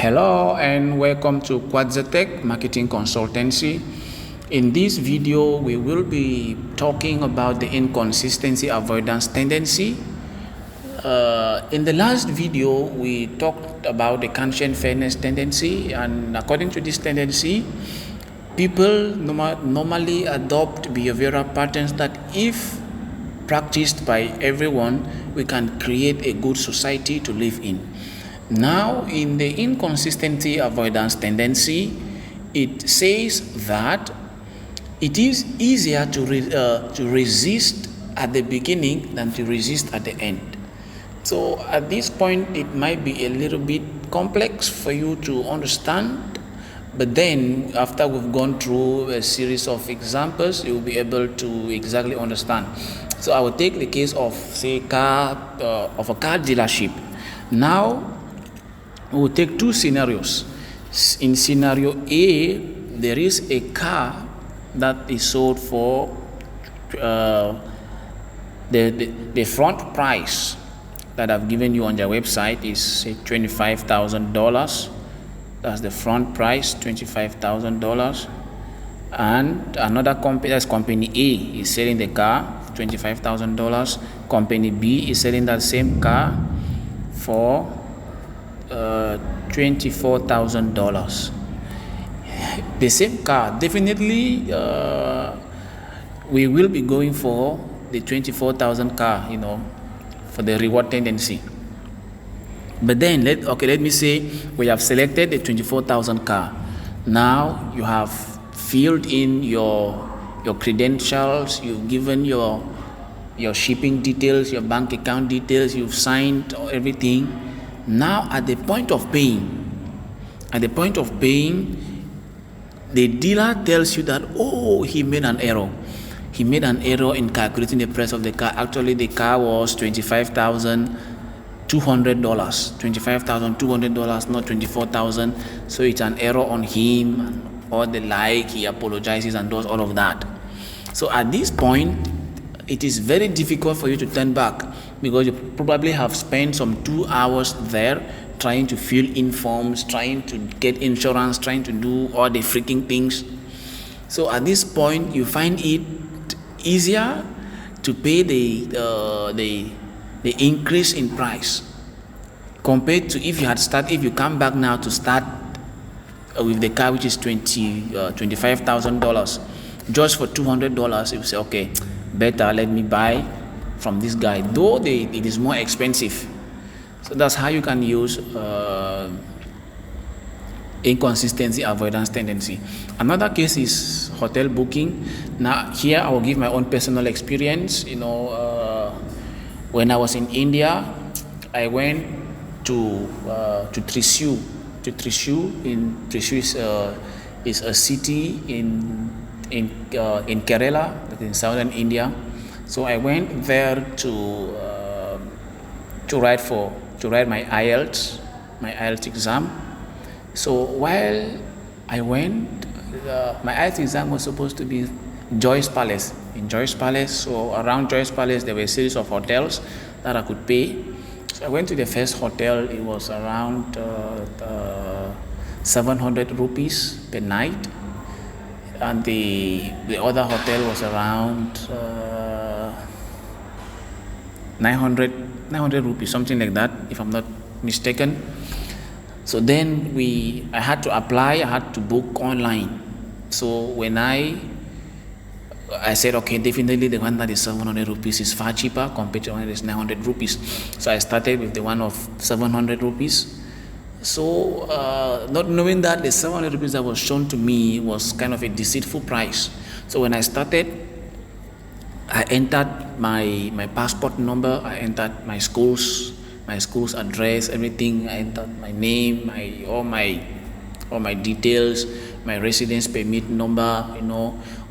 Hello and welcome to Quadzatech Marketing Consultancy. In this video, we will be talking about the inconsistency avoidance tendency. In the last video, we talked about the conscious fairness tendency, and according to this tendency, people normally adopt behavioral patterns that, if practiced by everyone, we can create a good society to live in. Now, in the inconsistency avoidance tendency, it says that it is easier to resist at the beginning than to resist at the end. So at this point, it might be a little bit complex for you to understand, but then after we've gone through a series of examples, you'll be able to exactly understand. So I will take the case of, say, a car dealership. Now, we will take two scenarios. In scenario A, there is a car that is sold for the front price that I've given you on their website is, say, $25,000. That's the front price, $25,000. And another company, that's company A, is selling the car for $25,000. Company B is selling that same car for $24,000. The same car, definitely we will be going for the 24,000 car, for the reward tendency. But then let me say we have selected the 24,000 car. Now you have filled in your credentials, you've given your shipping details, your bank account details, you've signed everything. Now at the point of paying, the dealer tells you that, he made an error. He made an error in calculating the price of the car. Actually, the car was $25,200. $25,200, not $24,000. So it's an error on him and all the like. He apologizes and does all of that. So at this point, it is very difficult for you to turn back, because you probably have spent some 2 hours there trying to fill in forms, trying to get insurance, trying to do all the freaking things. So at this point, you find it easier to pay the increase in price compared to if you come back now to start with the car, which is $25,000 just for $200. You say, okay, better let me buy from this guy, though it is more expensive. So that's how you can use inconsistency avoidance tendency. Another case is hotel booking. Now here I will give my own personal experience. When I was in India, I went to Thrissur. Thrissur is a city in Kerala, in southern India. So I went there to write my IELTS exam. So while I went, my IELTS exam was supposed to be Joyce Palace. In Joyce Palace, so around Joyce Palace, there were a series of hotels that I could pay. So I went to the first hotel. It was around 700 rupees per night, and the other hotel was around 900 rupees, something like that, if I'm not mistaken. So then I had to apply, I had to book online. So when I said, okay, definitely the one that is 700 rupees is far cheaper compared to the one that is 900 rupees. So I started with the one of 700 rupees. So not knowing that the 700 rupees that was shown to me was kind of a deceitful price. So when I started, I entered my passport number, I entered my school's address, everything. I entered my name, all my details, my residence permit number,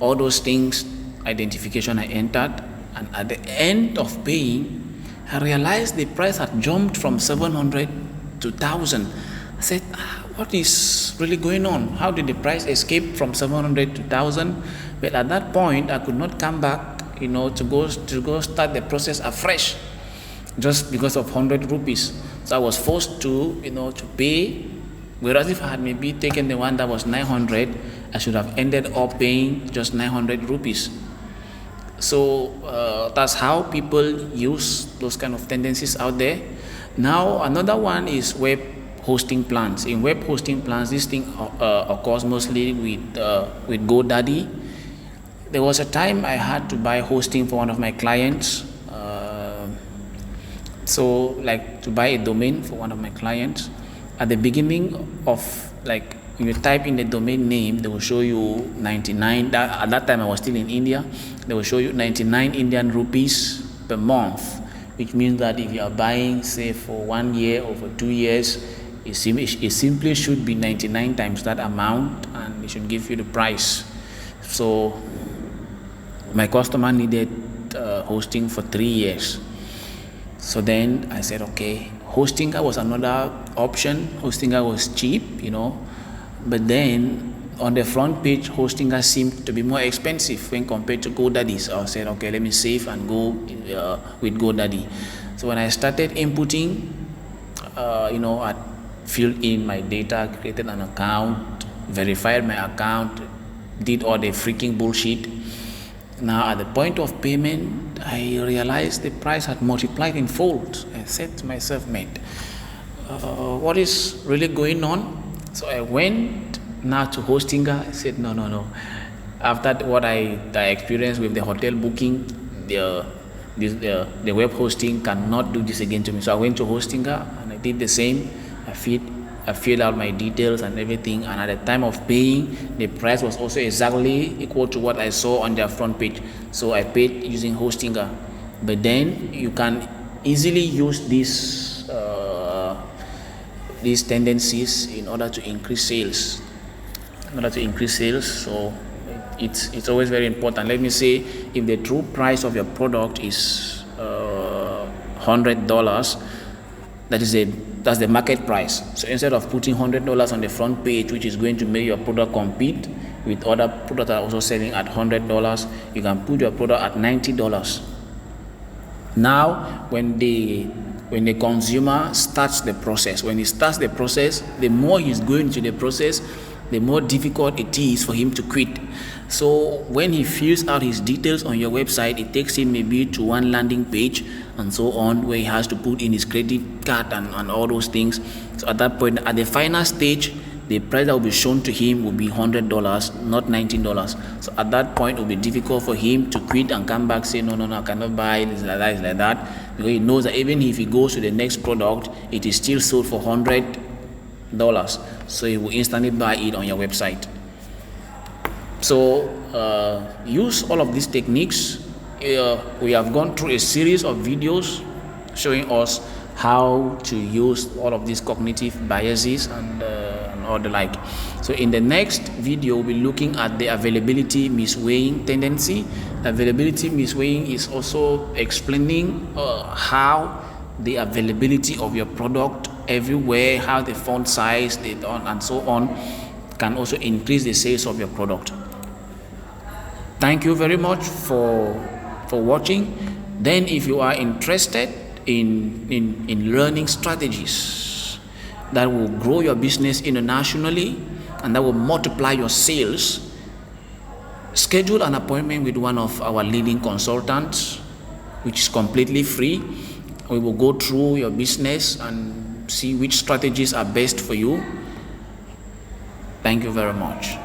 all those things, identification I entered. And at the end of paying, I realized the price had jumped from 700 to 1,000. I said, what is really going on? How did the price escape from 700 to 1,000? But at that point, I could not come back, to go start the process afresh, just because of 100 rupees. So I was forced to, to pay Whereas if I had maybe taken the one that was 900, I should have ended up paying just 900 rupees. So that's how people use those kind of tendencies out there. Now another one is web hosting plans. In web hosting plans, this thing occurs mostly with GoDaddy. There was a time I had to buy hosting for one of my clients. So like to buy a domain for one of my clients. At the beginning of, like, when you type in the domain name, they will show you 99. At that time I was still in India. They will show you 99 Indian rupees per month, which means that if you are buying, say, for 1 year or for 2 years, it simply should be 99 times that amount, and it should give you the price. So my customer needed hosting for 3 years. So then I said, okay, Hostinger was another option. Hostinger was cheap, but then on the front page, Hostinger seemed to be more expensive when compared to GoDaddy. So I said, okay, let me save and go with GoDaddy. So when I started inputting, I filled in my data, created an account, verified my account, did all the freaking bullshit. Now at the point of payment, I realized the price had multiplied in fold. I said to myself, mate, what is really going on? So I went now to Hostinger. I said, no. After what I experienced with the hotel booking, the web hosting cannot do this again to me. So I went to Hostinger and I did the same. I filled out my details and everything, and at the time of paying, the price was also exactly equal to what I saw on their front page. So I paid using Hostinger. But then you can easily use these tendencies in order to increase sales. So it's always very important. Let me say, if the true price of your product is $100, that's the market price. So instead of putting $100 on the front page, which is going to make your product compete with other products that are also selling at $100, you can put your product at $90. Now, when the consumer starts the process, the more he's going through the process, the more difficult it is for him to quit. So when he fills out his details on your website, it takes him maybe to one landing page and so on, where he has to put in his credit card and all those things. So at that point, at the final stage, the price that will be shown to him will be $100, not $19. So at that point, it will be difficult for him to quit and come back, say, no, I cannot buy it, it's like that, because he knows that even if he goes to the next product, it is still sold for $100. So he will instantly buy it on your website. So use all of these techniques. We have gone through a series of videos showing us how to use all of these cognitive biases and all the like. So in the next video, we'll be looking at the availability misweighing tendency. Availability misweighing is also explaining how the availability of your product everywhere, how the font size, and so on, can also increase the sales of your product. Thank you very much for watching. Then if you are interested in learning strategies that will grow your business internationally and that will multiply your sales, schedule an appointment with one of our leading consultants, which is completely free. We will go through your business and see which strategies are best for you. Thank you very much.